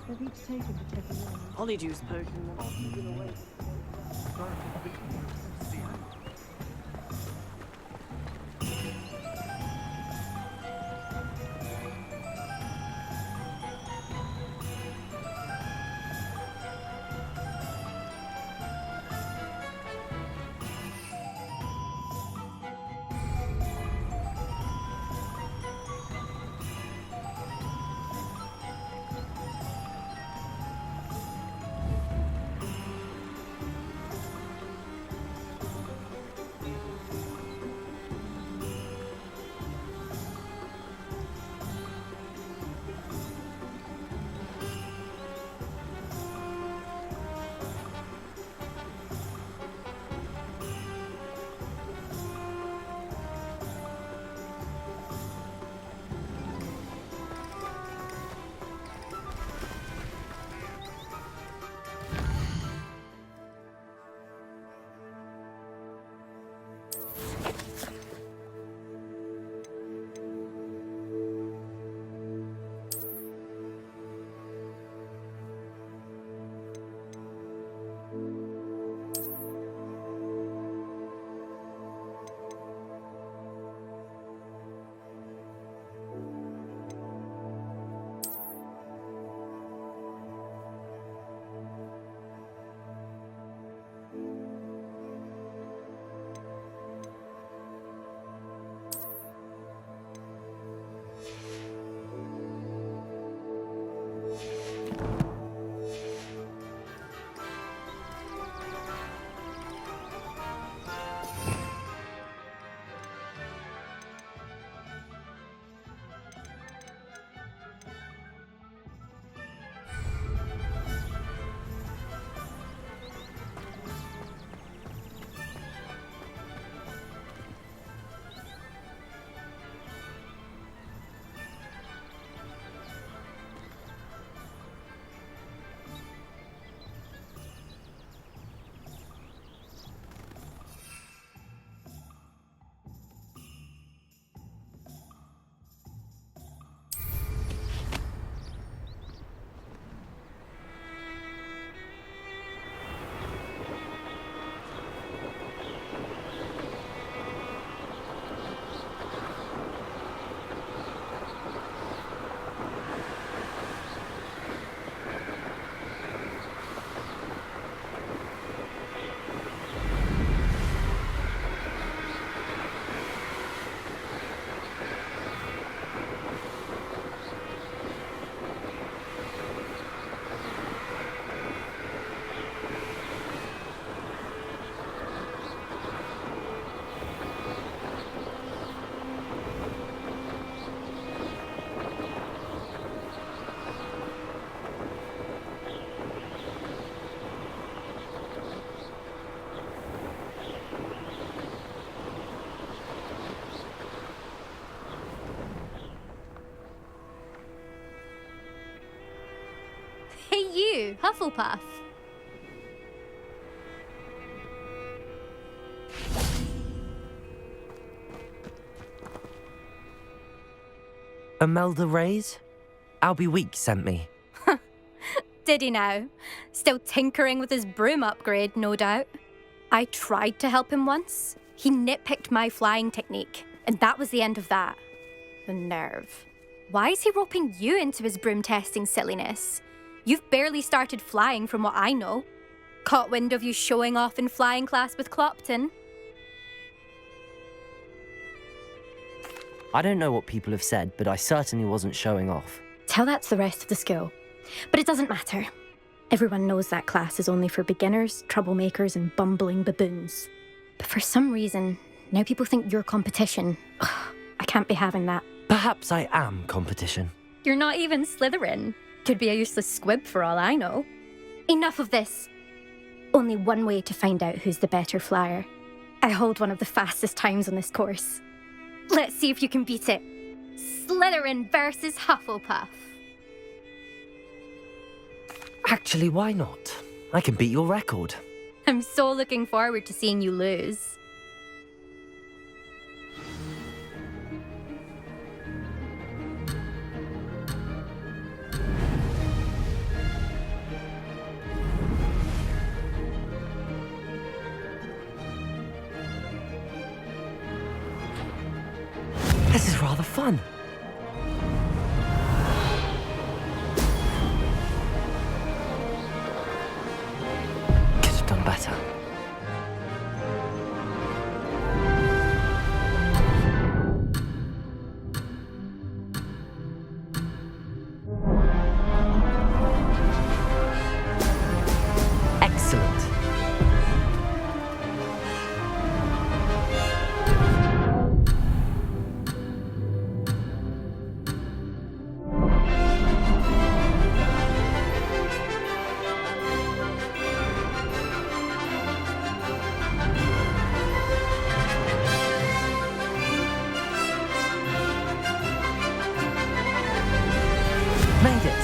They've each taken to take a run. Honeydews poking them off to get away. Hey you, Hufflepuff. Imelda Reyes? Albie Weeks sent me. Did he now? Still tinkering with his broom upgrade, no doubt. I tried to help him once. He nitpicked my flying technique, and that was the end of that. The nerve. Why is he roping you into his broom testing silliness? You've barely started flying from what I know. Caught wind of you showing off in flying class with Clopton. I don't know what people have said, but I certainly wasn't showing off. Tell that to the rest of the school. But it doesn't matter. Everyone knows that class is only for beginners, troublemakers, and bumbling baboons. But for some reason, now people think you're competition. Ugh, I can't be having that. Perhaps I am competition. You're not even Slytherin. Could be a useless squib for all I know. Enough of this. Only one way to find out who's the better flyer. I hold one of the fastest times on this course. Let's see if you can beat it. Slytherin versus Hufflepuff. Actually, why not? I can beat your record. I'm so looking forward to seeing you lose. rather fun. Could have done better. Excellent. Made it.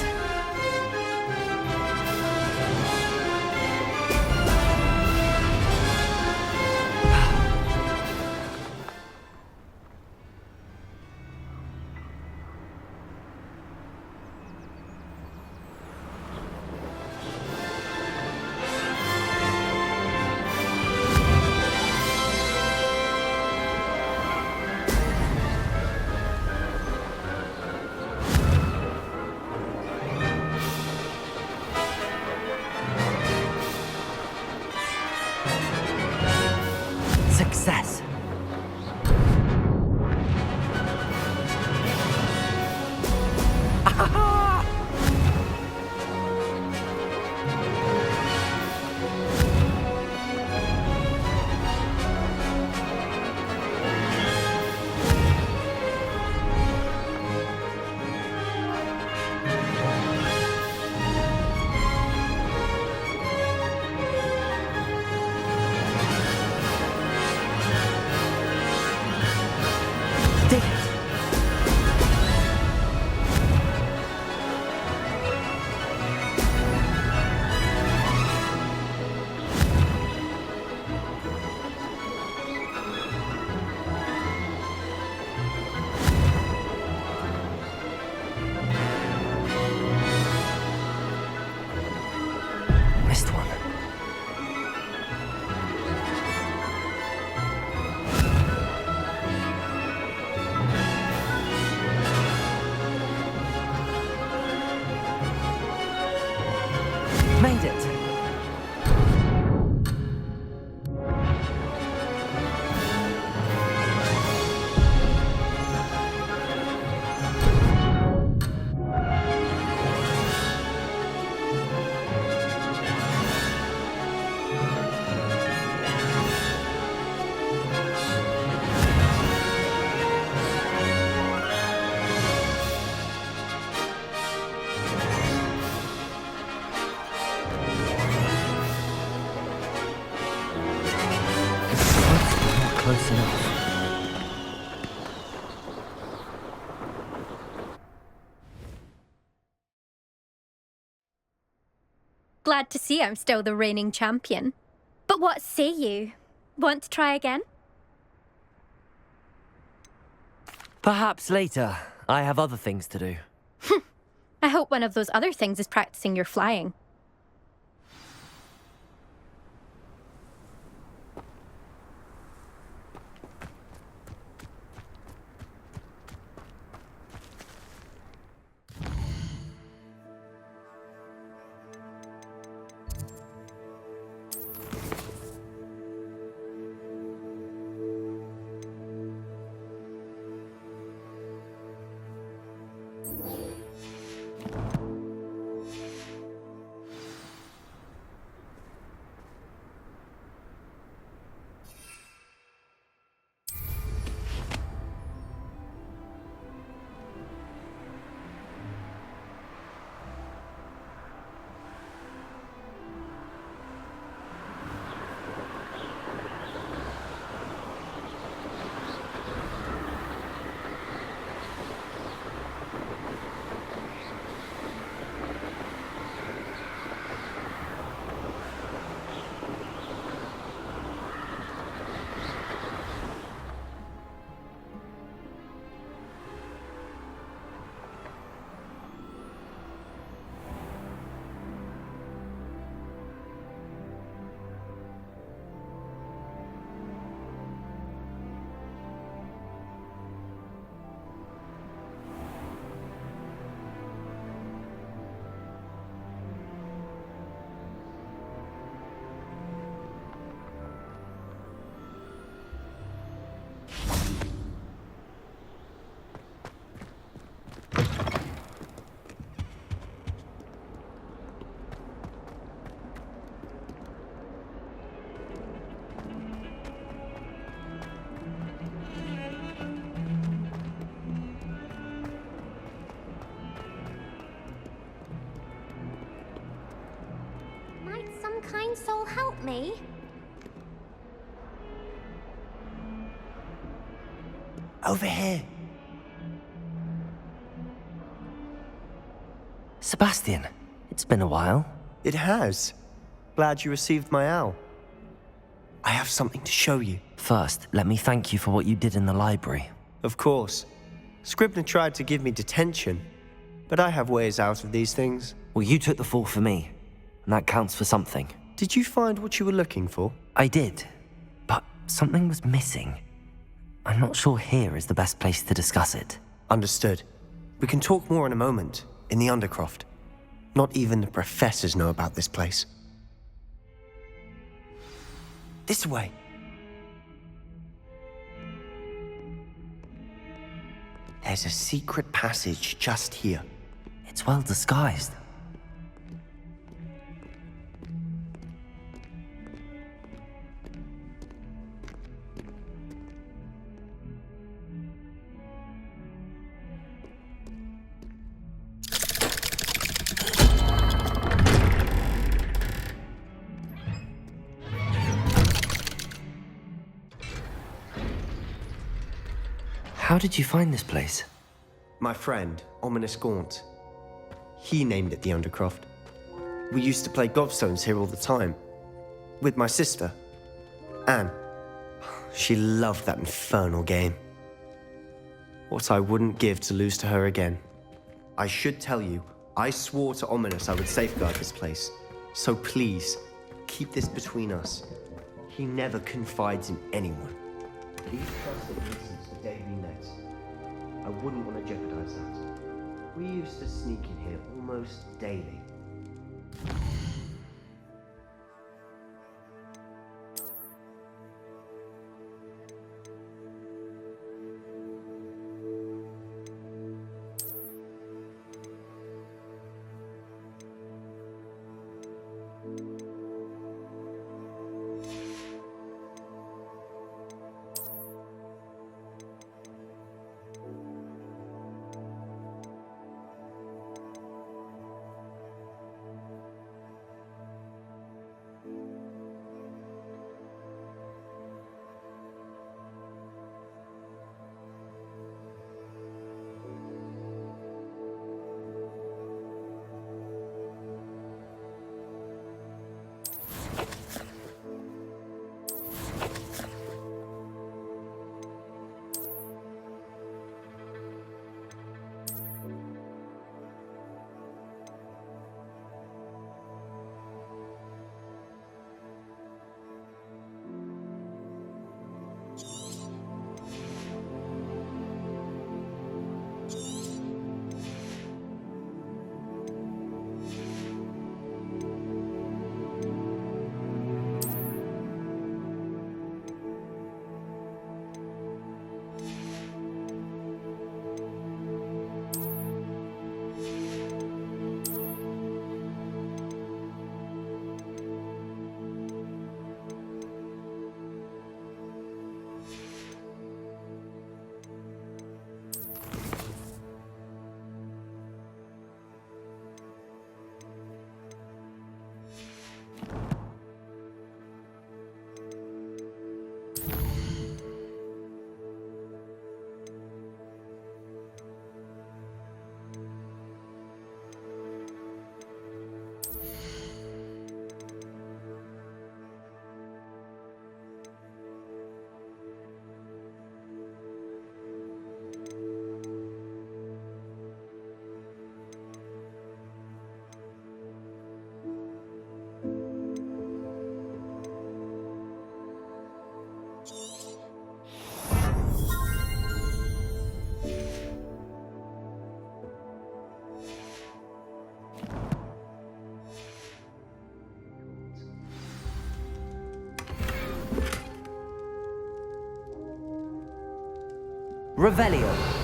Success. Did it. Missed one. Made it. Not close enough. Glad to see I'm still the reigning champion. But what say you? Want to try again? Perhaps later. I have other things to do. I hope one of those other things is practicing your flying. Can Soul help me? Over here. Sebastian, it's been a while. It has. Glad you received my owl. I have something to show you. First, let me thank you for what you did in the library. Of course. Scribner tried to give me detention, but I have ways out of these things. Well, you took the fall for me, and that counts for something. Did you find what you were looking for? I did, but something was missing. I'm not sure here is the best place to discuss it. Understood. We can talk more in a moment, in the Undercroft. Not even the professors know about this place. This way. There's a secret passage just here. It's well disguised. How did you find this place? My friend, Ominous Gaunt. He named it the Undercroft. We used to play gobstones here all the time. With my sister, Anne. She loved that infernal game. What I wouldn't give to lose to her again. I should tell you, I swore to Ominous I would safeguard this place. So please, keep this between us. He never confides in anyone. Please trust that he listens the day we met. I wouldn't want to jeopardize that. We used to sneak in here almost daily. Revelio.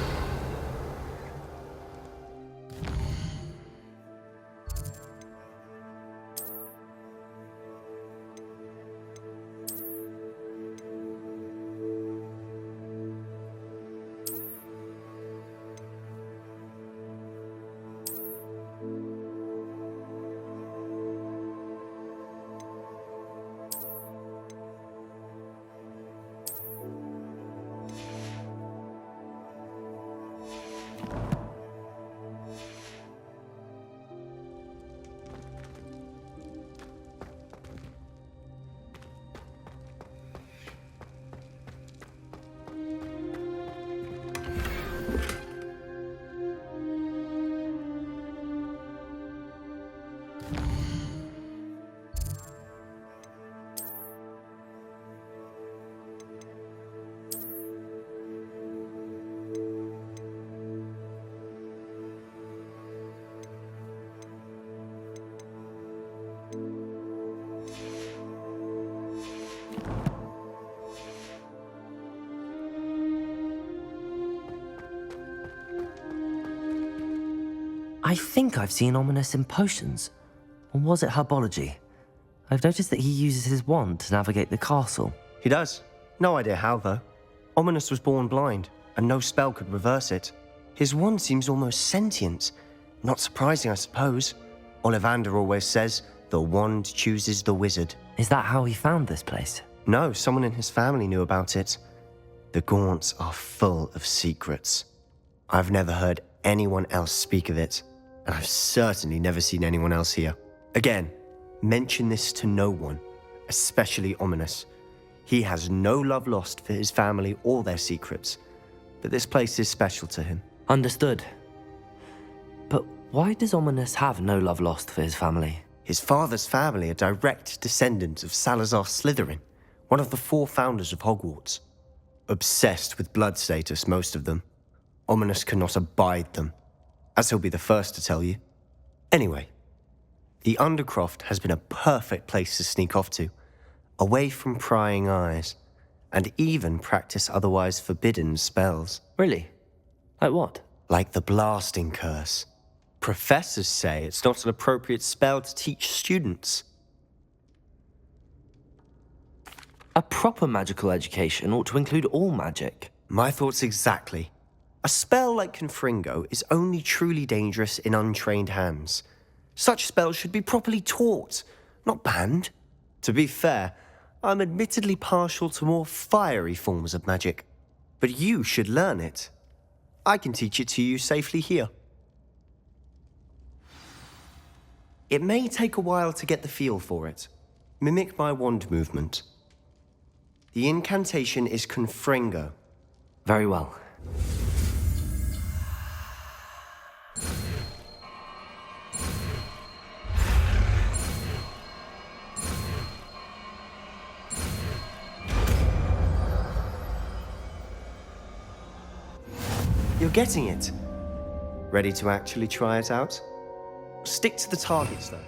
I think I've seen Ominous in potions. Or was it herbology? I've noticed that he uses his wand to navigate the castle. He does. No idea how, though. Ominous was born blind, and no spell could reverse it. His wand seems almost sentient. Not surprising, I suppose. Ollivander always says, the wand chooses the wizard. Is that how he found this place? No, someone in his family knew about it. The Gaunts are full of secrets. I've never heard anyone else speak of it, and I've certainly never seen anyone else here. Again, mention this to no one, especially Ominous. He has no love lost for his family or their secrets, but this place is special to him. Understood. But why does Ominous have no love lost for his family? His father's family are direct descendants of Salazar Slytherin, one of the 4 founders of Hogwarts. Obsessed with blood status, most of them. Ominous cannot abide them, as he'll be the first to tell you. Anyway, the Undercroft has been a perfect place to sneak off to, away from prying eyes, and even practice otherwise forbidden spells. Really? Like what? Like the blasting curse. Professors say it's not an appropriate spell to teach students. A proper magical education ought to include all magic. My thoughts exactly. A spell like Confringo is only truly dangerous in untrained hands. Such spells should be properly taught, not banned. To be fair, I'm admittedly partial to more fiery forms of magic. But you should learn it. I can teach it to you safely here. It may take a while to get the feel for it. Mimic my wand movement. The incantation is Confringo. Very well. You're getting it. Ready to actually try it out? Stick to the targets, though.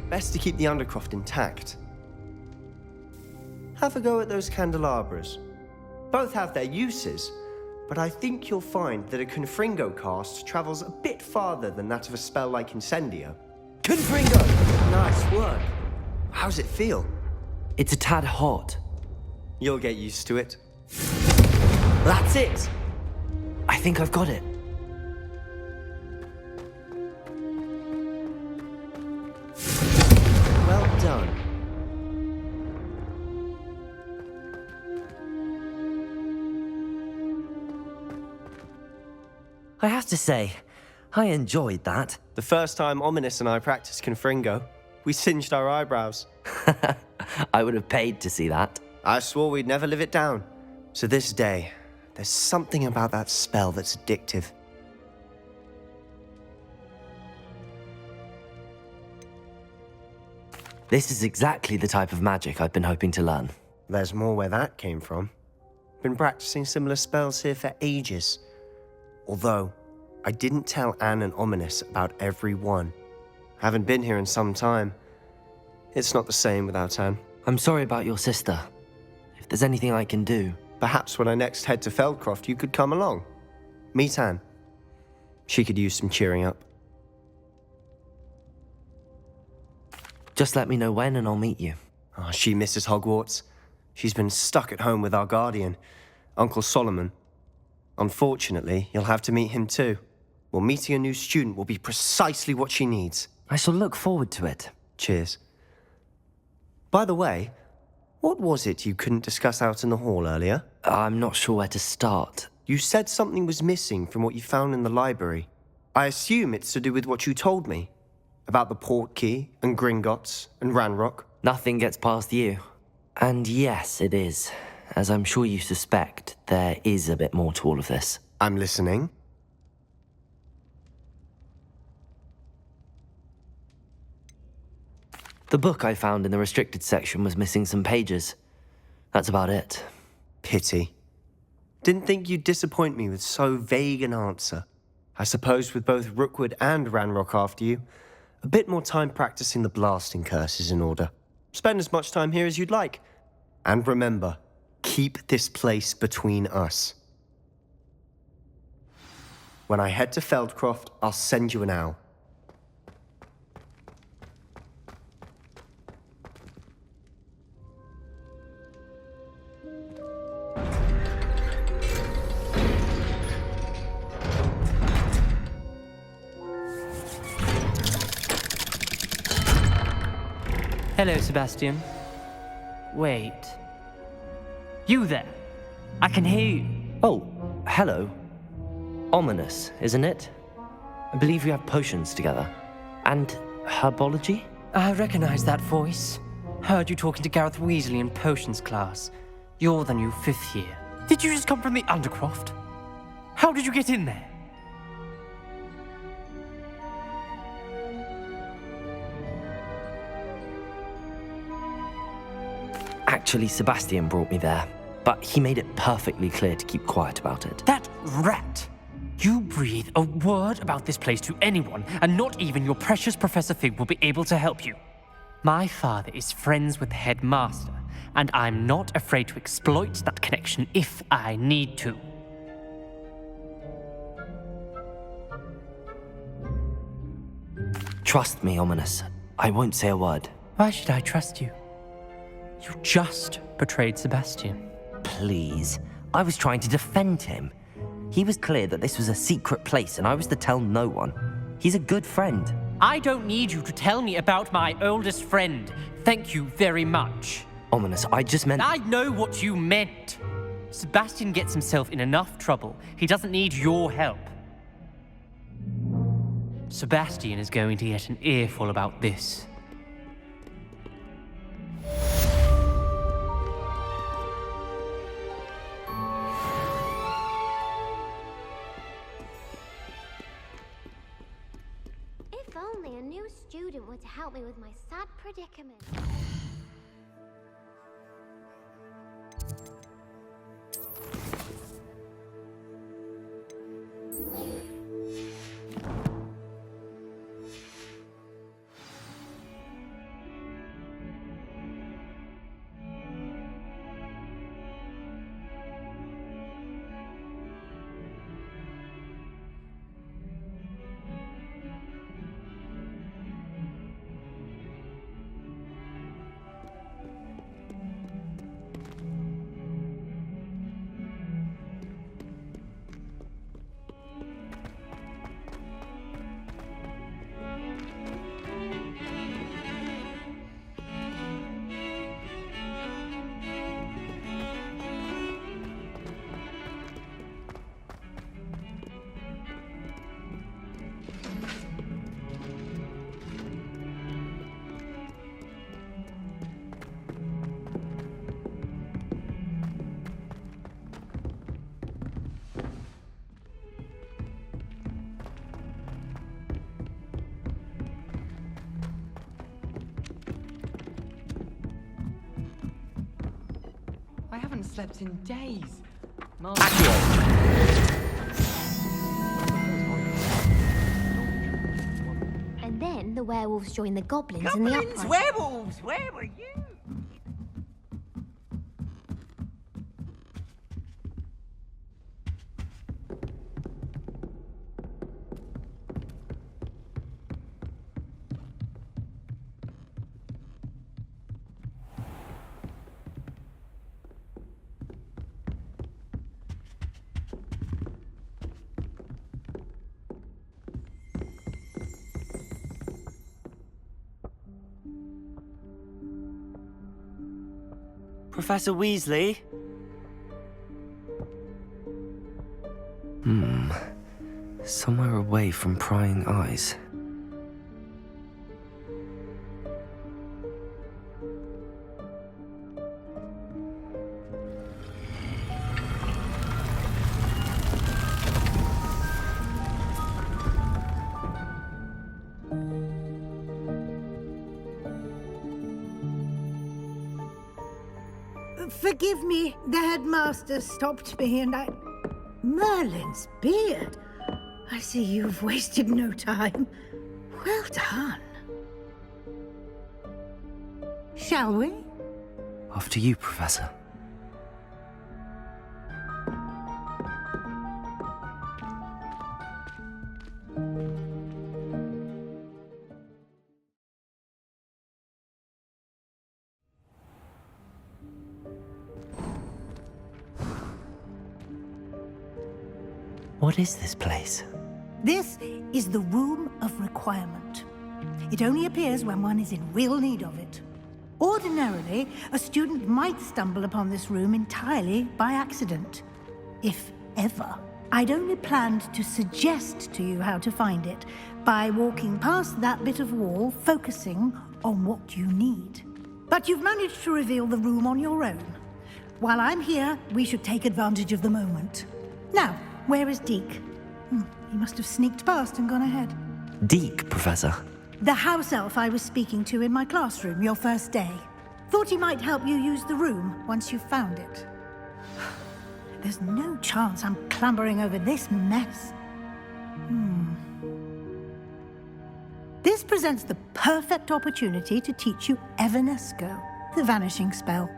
Best to keep the Undercroft intact. Have a go at those candelabras. Both have their uses, but I think you'll find that a Confringo cast travels a bit farther than that of a spell like Incendio. Confringo! Nice work. How's it feel? It's a tad hot. You'll get used to it. That's it! I think I've got it. Well done. I have to say, I enjoyed that. The first time Ominous and I practiced Confringo, we singed our eyebrows. I would have paid to see that. I swore we'd never live it down. To this day, there's something about that spell that's addictive. This is exactly the type of magic I've been hoping to learn. There's more where that came from. Been practicing similar spells here for ages. Although, I didn't tell Anne and Ominous about every one. Haven't been here in some time. It's not the same without Anne. I'm sorry about your sister. If there's anything I can do... Perhaps when I next head to Feldcroft, you could come along. Meet Anne. She could use some cheering up. Just let me know when and I'll meet you. Oh, she misses Hogwarts. She's been stuck at home with our guardian, Uncle Solomon. Unfortunately, you'll have to meet him too. Well, meeting a new student will be precisely what she needs. I shall look forward to it. Cheers. By the way, what was it you couldn't discuss out in the hall earlier? I'm not sure where to start. You said something was missing from what you found in the library. I assume it's to do with what you told me. About the Portkey, and Gringotts, and Ranrock. Nothing gets past you. And yes, it is. As I'm sure you suspect, there is a bit more to all of this. I'm listening. The book I found in the restricted section was missing some pages. That's about it. Pity. Didn't think you'd disappoint me with so vague an answer. I suppose with both Rookwood and Ranrock after you, a bit more time practicing the blasting curse is in order. Spend as much time here as you'd like. And remember, keep this place between us. When I head to Feldcroft, I'll send you an owl. Hello, Sebastian. Wait. You there? I can hear you. Oh, hello. Ominous, isn't it? I believe we have potions together. And herbology? I recognize that voice. Heard you talking to Gareth Weasley in potions class. You're the new 5th year. Did you just come from the Undercroft? How did you get in there? Actually, Sebastian brought me there, but he made it perfectly clear to keep quiet about it. That rat! You breathe a word about this place to anyone, and not even your precious Professor Fig will be able to help you. My father is friends with the headmaster, and I'm not afraid to exploit that connection if I need to. Trust me, Ominous. I won't say a word. Why should I trust you? You just betrayed Sebastian. Please. I was trying to defend him. He was clear that this was a secret place and I was to tell no one. He's a good friend. I don't need you to tell me about my oldest friend. Thank you very much. Ominous, I just meant... I know what you meant. Sebastian gets himself in enough trouble. He doesn't need your help. Sebastian is going to get an earful about this. If only a new student were to help me with my sad predicament. I haven't slept in days. And then the werewolves joined the goblins in the Goblins, upright. werewolves, where were you? Professor Weasley? Somewhere away from prying eyes. Forgive me, the headmaster stopped me and I... Merlin's beard. I see you've wasted no time. Well done. Shall we? After you, Professor. What is this place? This is the Room of Requirement. It only appears when one is in real need of it. Ordinarily, a student might stumble upon this room entirely by accident. If ever. I'd only planned to suggest to you how to find it by walking past that bit of wall, focusing on what you need. But you've managed to reveal the room on your own. While I'm here, we should take advantage of the moment. Now, where is Deke? He must have sneaked past and gone ahead. Deke, Professor. The house elf I was speaking to in my classroom your first day. Thought he might help you use the room once you found it. There's no chance I'm clambering over this mess. This presents the perfect opportunity to teach you Evanesco, the vanishing spell.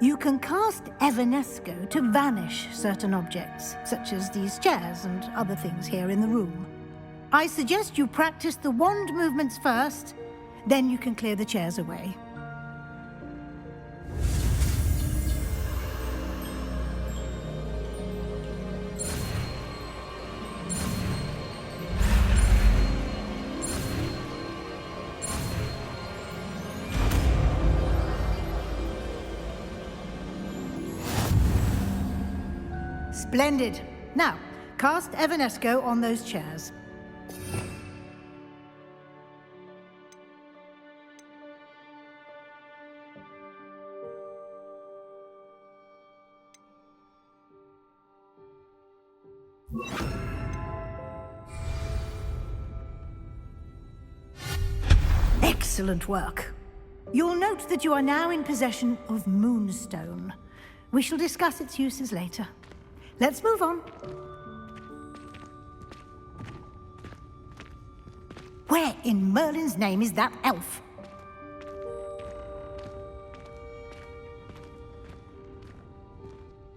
You can cast Evanesco to vanish certain objects, such as these chairs and other things here in the room. I suggest you practice the wand movements first, then you can clear the chairs away. Splendid. Now, cast Evanesco on those chairs. Excellent work. You'll note that you are now in possession of Moonstone. We shall discuss its uses later. Let's move on. Where in Merlin's name is that elf?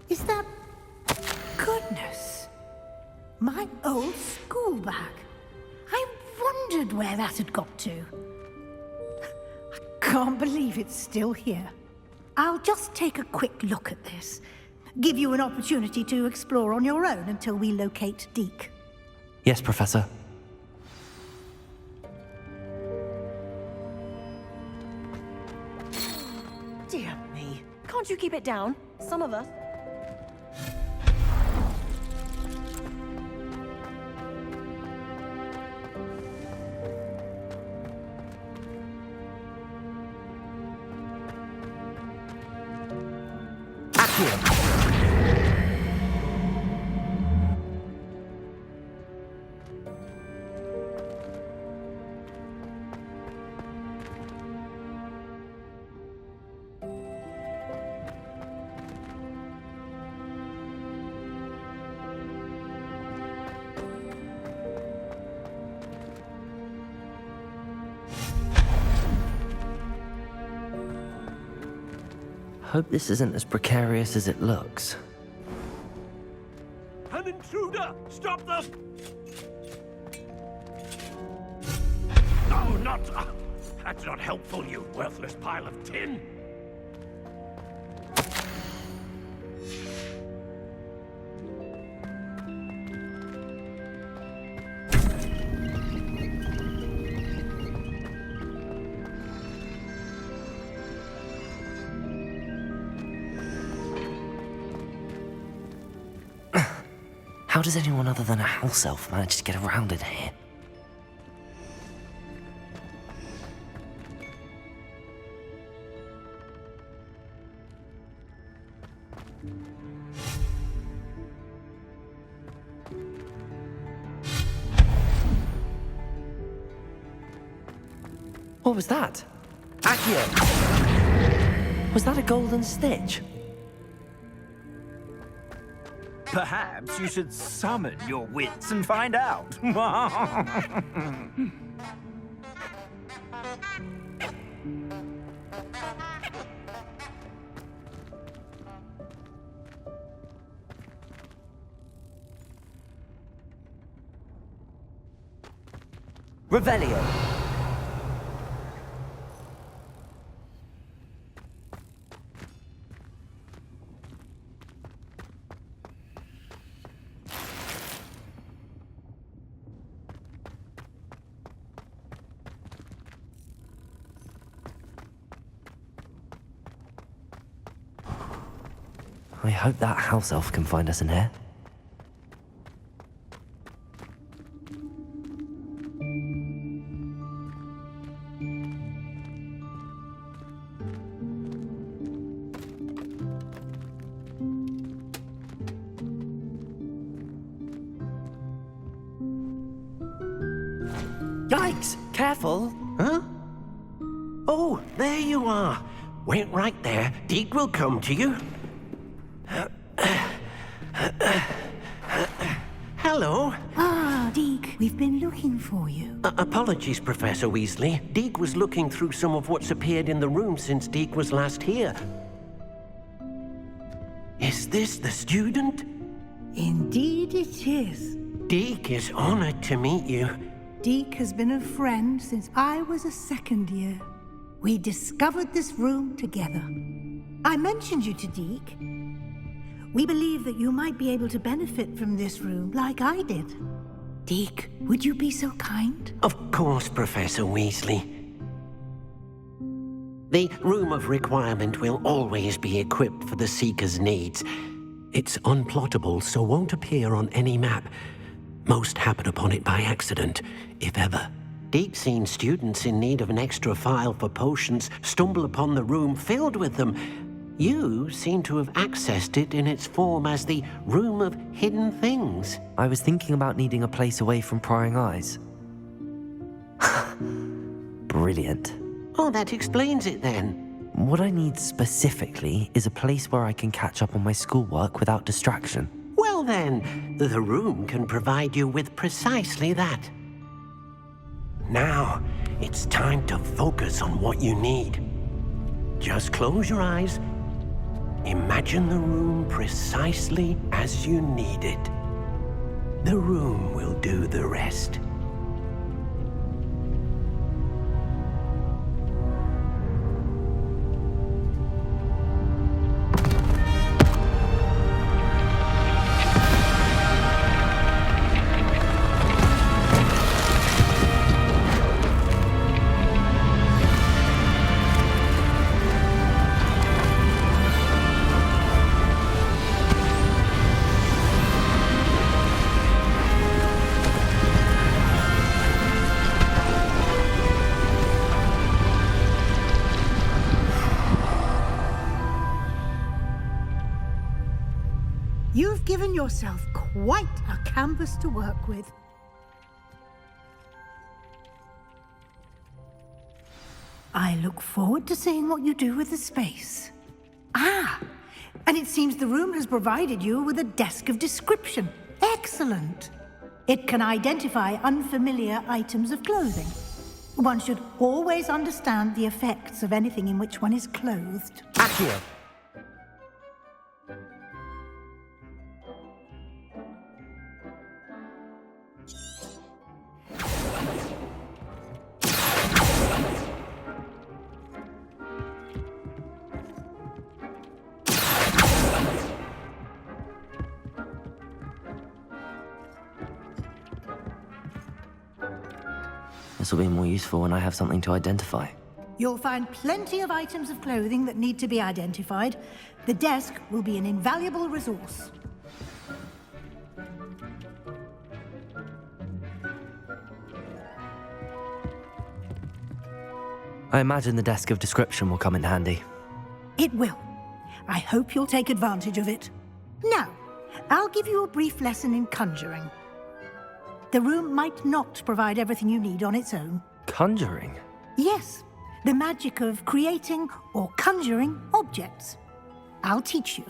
Is that... Goodness! My old school bag. I wondered where that had got to. I can't believe it's still here. I'll just take a quick look at this. Give you an opportunity to explore on your own until we locate Deke. Yes, Professor. Dear me. Can't you keep it down? Some of us. Hope this isn't as precarious as it looks. An intruder! Stop them! No, not... that's not helpful, you worthless pile of tin! How does anyone other than a house elf manage to get around in here? What was that? Accio! Was that a golden stitch? Perhaps you should summon your wits and find out. Revelio. I hope that house elf can find us in here. Yikes! Careful! Huh? Oh, there you are. Wait right there. Deke will come to you. Hello. Ah, Deke, we've been looking for you. Apologies, Professor Weasley. Deke was looking through some of what's appeared in the room since Deke was last here. Is this the student? Indeed it is. Deke is honored to meet you. Deke has been a friend since I was a second year. We discovered this room together. I mentioned you to Deke. We believe that you might be able to benefit from this room like I did. Deke, would you be so kind? Of course, Professor Weasley. The Room of Requirement will always be equipped for the Seeker's needs. It's unplottable, so won't appear on any map. Most happen upon it by accident, if ever. Deke's seen students in need of an extra file for potions stumble upon the room filled with them. You seem to have accessed it in its form as the Room of Hidden Things. I was thinking about needing a place away from prying eyes. Brilliant. Oh, that explains it then. What I need specifically is a place where I can catch up on my schoolwork without distraction. Well then, the room can provide you with precisely that. Now, it's time to focus on what you need. Just close your eyes. Imagine the room precisely as you need it. The room will do the rest. You've given yourself quite a canvas to work with. I look forward to seeing what you do with the space. Ah, and it seems the room has provided you with a desk of description. Excellent. It can identify unfamiliar items of clothing. One should always understand the effects of anything in which one is clothed. Accio! This will be more useful when I have something to identify. You'll find plenty of items of clothing that need to be identified. The desk will be an invaluable resource. I imagine the desk of description will come in handy. It will. I hope you'll take advantage of it. Now, I'll give you a brief lesson in conjuring. The room might not provide everything you need on its own. Conjuring? Yes, the magic of creating or conjuring objects. I'll teach you.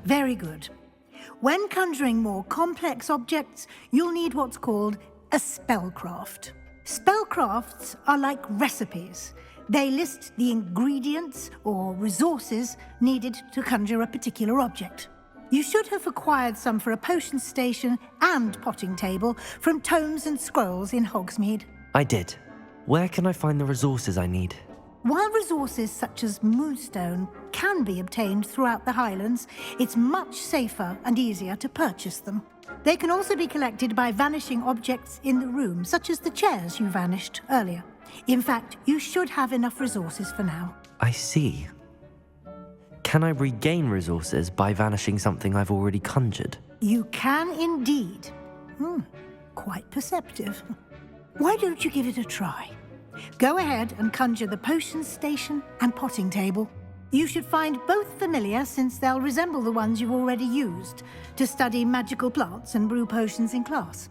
Very good. When conjuring more complex objects, you'll need what's called a spellcraft. Spellcrafts are like recipes. They list the ingredients or resources needed to conjure a particular object. You should have acquired some for a potion station and potting table from tomes and scrolls in Hogsmeade. I did. Where can I find the resources I need? While resources such as moonstone can be obtained throughout the Highlands, it's much safer and easier to purchase them. They can also be collected by vanishing objects in the room, such as the chairs you vanished earlier. In fact, you should have enough resources for now. I see. Can I regain resources by vanishing something I've already conjured? You can indeed. Quite perceptive. Why don't you give it a try? Go ahead and conjure the potion station and potting table. You should find both familiar, since they'll resemble the ones you've already used to study magical plants and brew potions in class.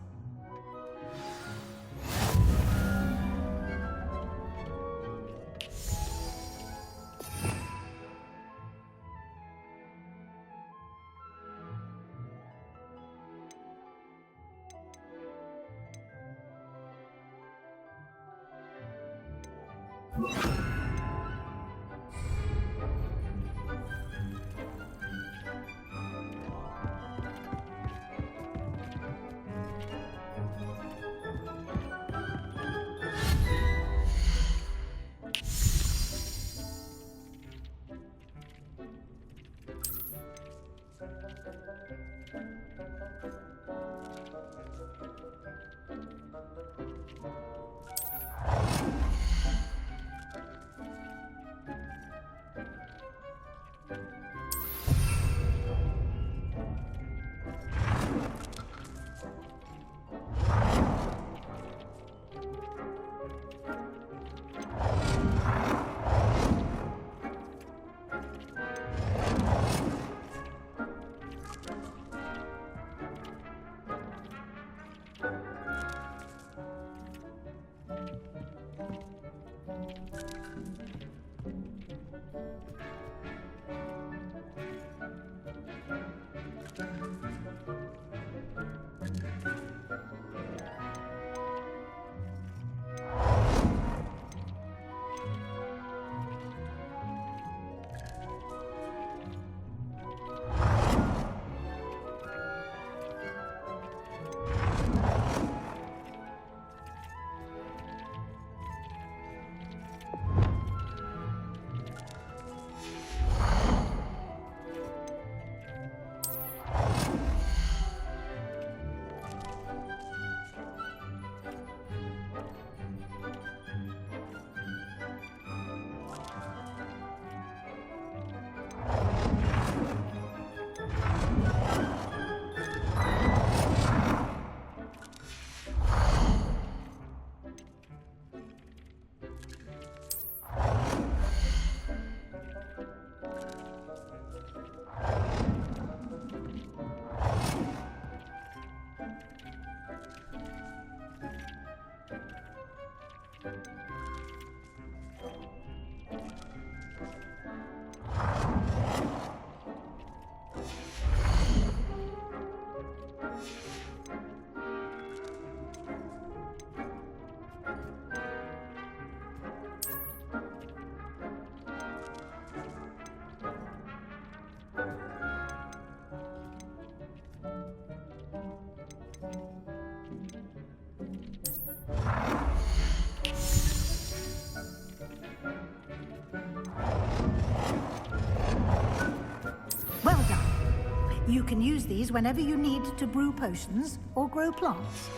You can use these whenever you need to brew potions or grow plants.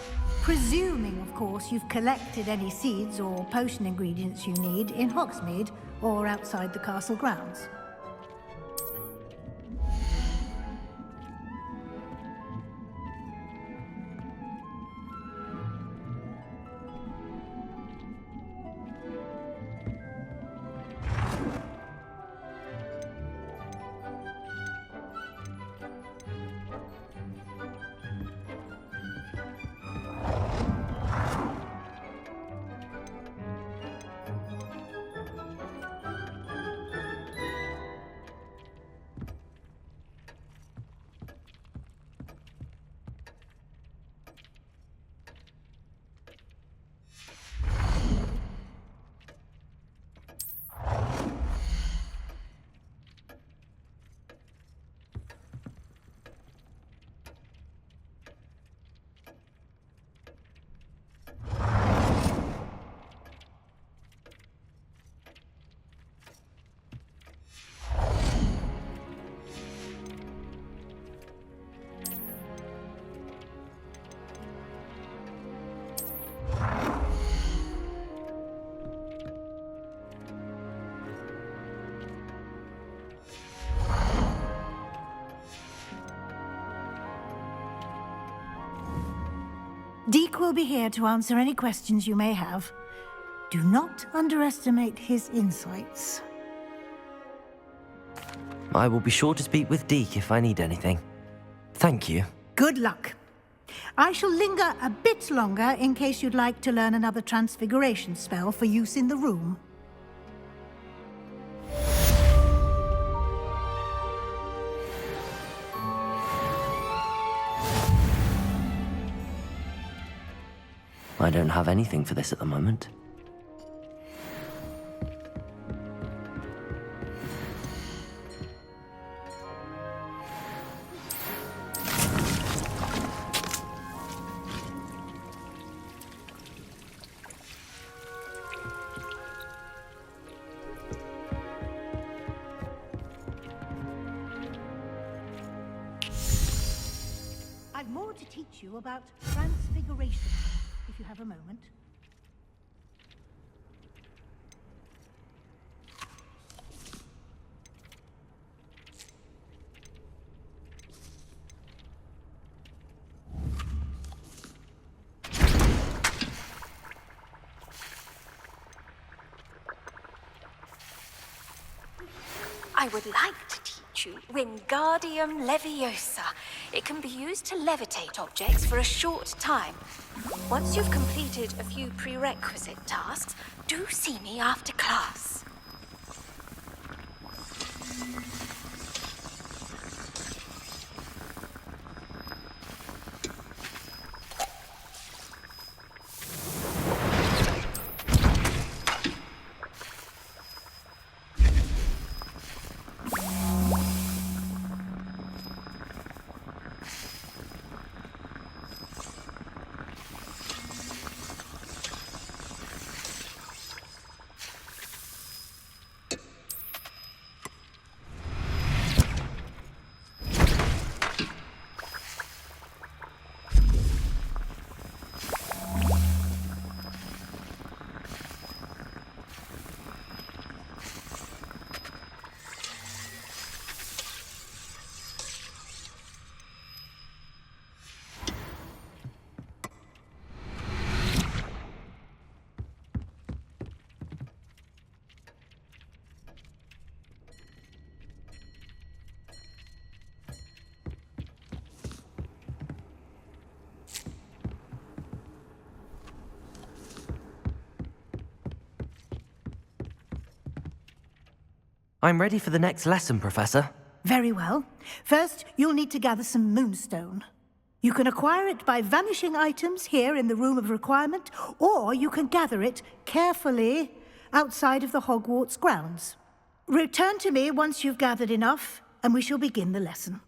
Presuming, of course, you've collected any seeds or potion ingredients you need in Hogsmeade or outside the castle grounds. Deke will be here to answer any questions you may have. Do not underestimate his insights. I will be sure to speak with Deke if I need anything. Thank you. Good luck. I shall linger a bit longer in case you'd like to learn another transfiguration spell for use in the room. I don't have anything for this at the moment. I've more to teach you about transfiguration, if you have a moment. I would like to teach you Wingardium Leviosa. It can be used to levitate objects for a short time. Once you've completed a few prerequisite tasks, do see me after class. I'm ready for the next lesson, Professor. Very well. First, you'll need to gather some moonstone. You can acquire it by vanishing items here in the Room of Requirement, or you can gather it carefully outside of the Hogwarts grounds. Return to me once you've gathered enough, and we shall begin the lesson.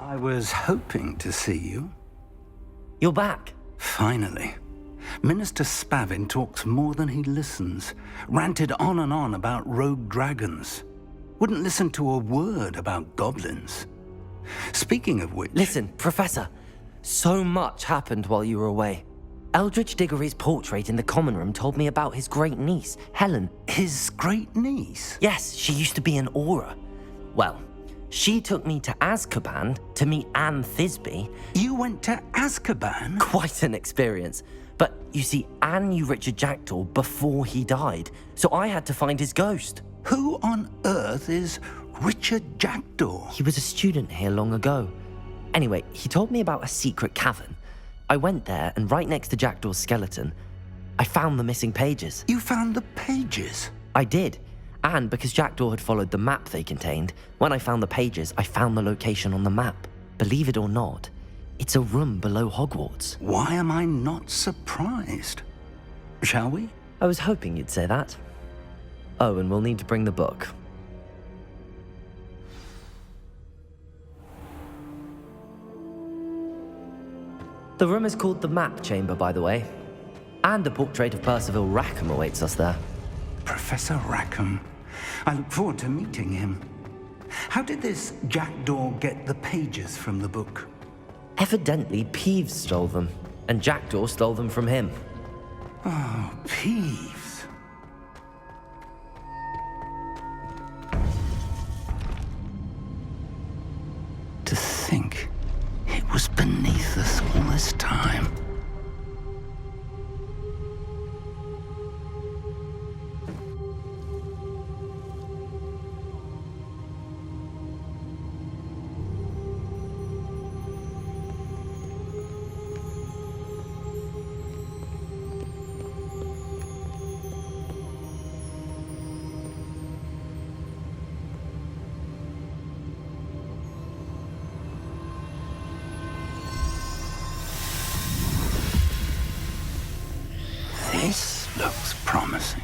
I was hoping to see you. You're back. Finally. Minister Spavin talks more than he listens. Ranted on and on about rogue dragons. Wouldn't listen to a word about goblins. Speaking of which... Listen, Professor. So much happened while you were away. Eldridge Diggory's portrait in the common room told me about his great niece, Helen. His great niece? Yes, she used to be an Auror. Well, she took me to Azkaban to meet Anne Thisbe. You went to Azkaban? Quite an experience. But you see, Anne knew Richard Jackdaw before he died, so I had to find his ghost. Who on earth is Richard Jackdaw? He was a student here long ago. Anyway, he told me about a secret cavern. I went there, and right next to Jackdaw's skeleton, I found the missing pages. You found the pages? I did. And because Jackdaw had followed the map they contained, when I found the pages, I found the location on the map. Believe it or not, it's a room below Hogwarts. Why am I not surprised? Shall we? I was hoping you'd say that. Oh, and we'll need to bring the book. The room is called the Map Chamber, by the way. And a portrait of Percival Rackham awaits us there. Professor Rackham. I look forward to meeting him. How did this Jackdaw get the pages from the book? Evidently, Peeves stole them, and Jackdaw stole them from him. Oh, Peeves. To think it was beneath us all this time. This looks promising.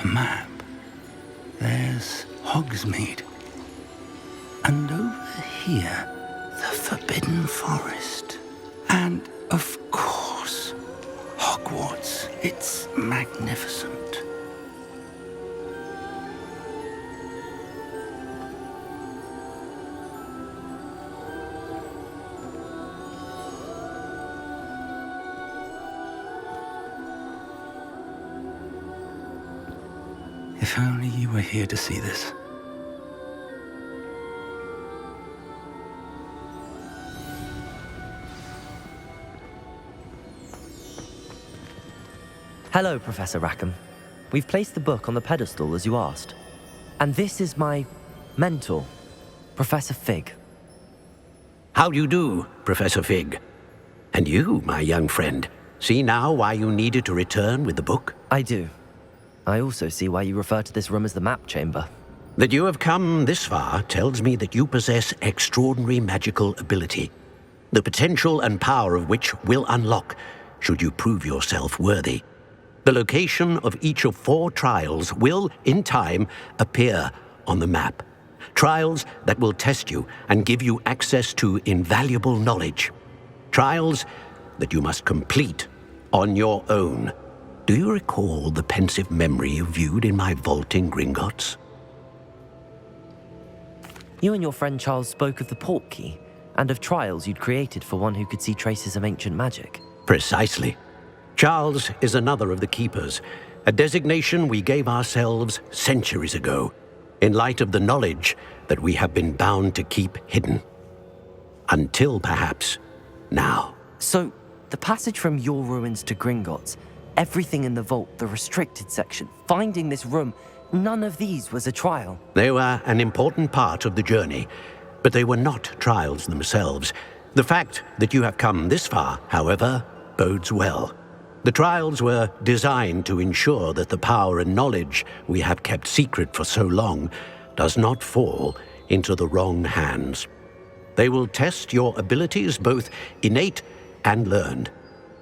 Map. There's Hogsmeade. And over here, the Forbidden Forest. And, of course, Hogwarts. It's magnificent. If only you were here to see this. Hello, Professor Rackham. We've placed the book on the pedestal as you asked. And this is my mentor, Professor Fig. How do you do, Professor Fig? And you, my young friend, see now why you needed to return with the book? I do. I also see why you refer to this room as the Map Chamber. That you have come this far tells me that you possess extraordinary magical ability, the potential and power of which will unlock should you prove yourself worthy. The location of each of 4 trials will, in time, appear on the map. Trials that will test you and give you access to invaluable knowledge. Trials that you must complete on your own. Do you recall the pensive memory you viewed in my vault in Gringotts? You and your friend Charles spoke of the Portkey and of trials you'd created for one who could see traces of ancient magic. Precisely. Charles is another of the Keepers, a designation we gave ourselves centuries ago, in light of the knowledge that we have been bound to keep hidden. Until, perhaps, now. So, the passage from your ruins to Gringotts, everything in the vault, the restricted section, finding this room, none of these was a trial. They were an important part of the journey, But they were not trials themselves. The fact that you have come this far, however, bodes well. The trials were designed to ensure that the power and knowledge we have kept secret for so long does not fall into the wrong hands. They will test your abilities, both innate and learned.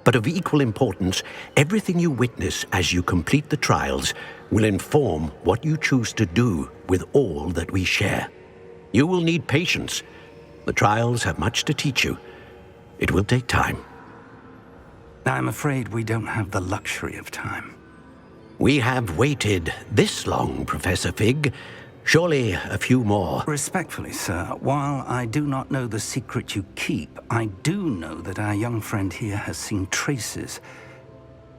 But of equal importance, everything you witness as you complete the trials will inform what you choose to do with all that we share. You will need patience. The trials have much to teach you. It will take time. I'm afraid we don't have the luxury of time. We have waited this long, Professor Fig. Surely a few more. Respectfully, sir, while I do not know the secret you keep, I do know that our young friend here has seen traces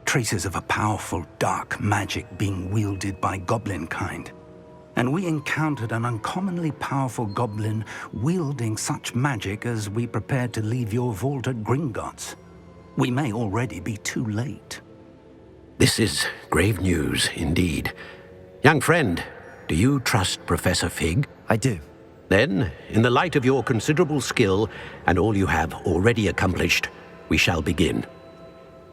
of a powerful dark magic being wielded by goblin kind. And we encountered an uncommonly powerful goblin wielding such magic as we prepared to leave your vault at Gringotts. We may already be too late. This is grave news indeed. Young friend, do you trust Professor Fig? I do. Then, in the light of your considerable skill and all you have already accomplished, we shall begin.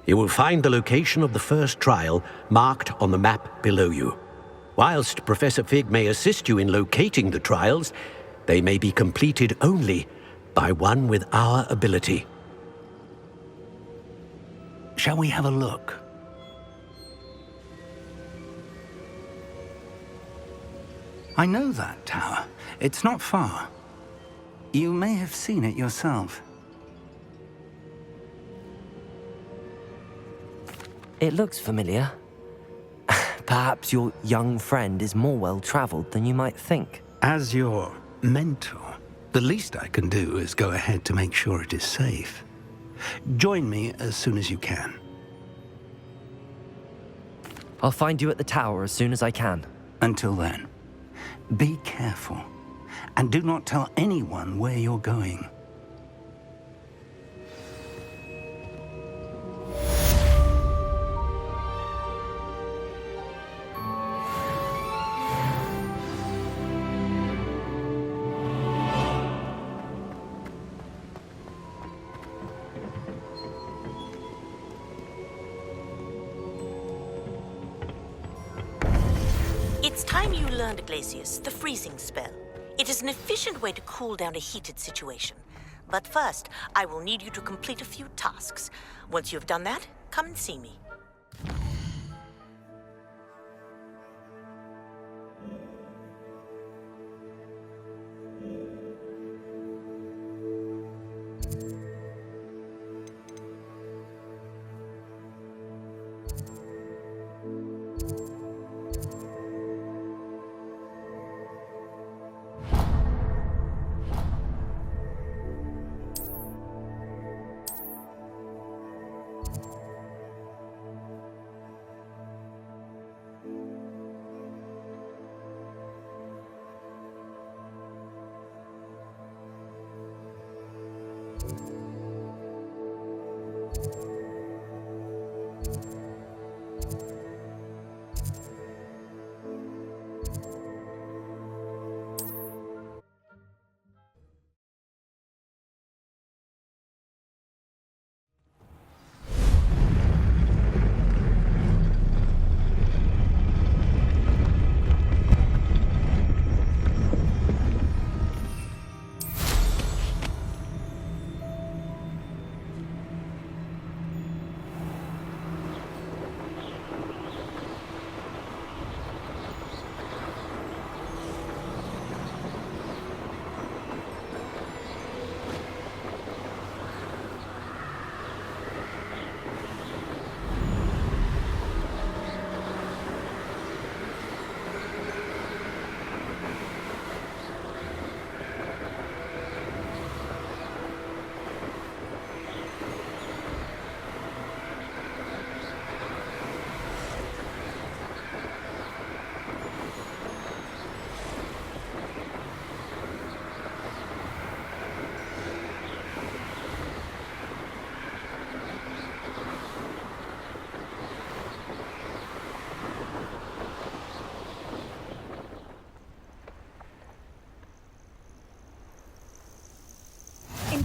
You will find the location of the first trial marked on the map below you. Whilst Professor Fig may assist you in locating the trials, they may be completed only by one with our ability. Shall we have a look? I know that tower. It's not far. You may have seen it yourself. It looks familiar. Perhaps your young friend is more well-traveled than you might think. As your mentor, the least I can do is go ahead to make sure it is safe. Join me as soon as you can. I'll find you at the tower as soon as I can. Until then, be careful, and do not tell anyone where you're going. It's time you learned, Glacius, the freezing spell. It is an efficient way to cool down a heated situation. But first, I will need you to complete a few tasks. Once you have done that, come and see me.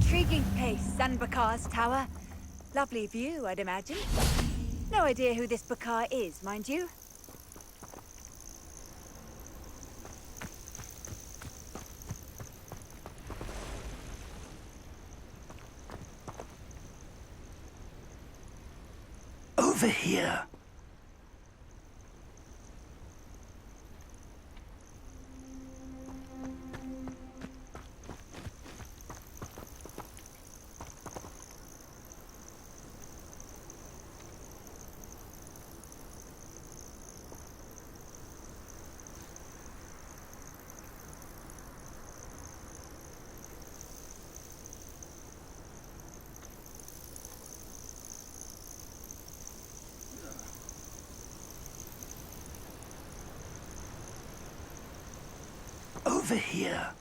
intriguing place, Sanbakar's tower. Lovely view, I'd imagine. No idea who this Bakar is, mind you. Over here. Over here.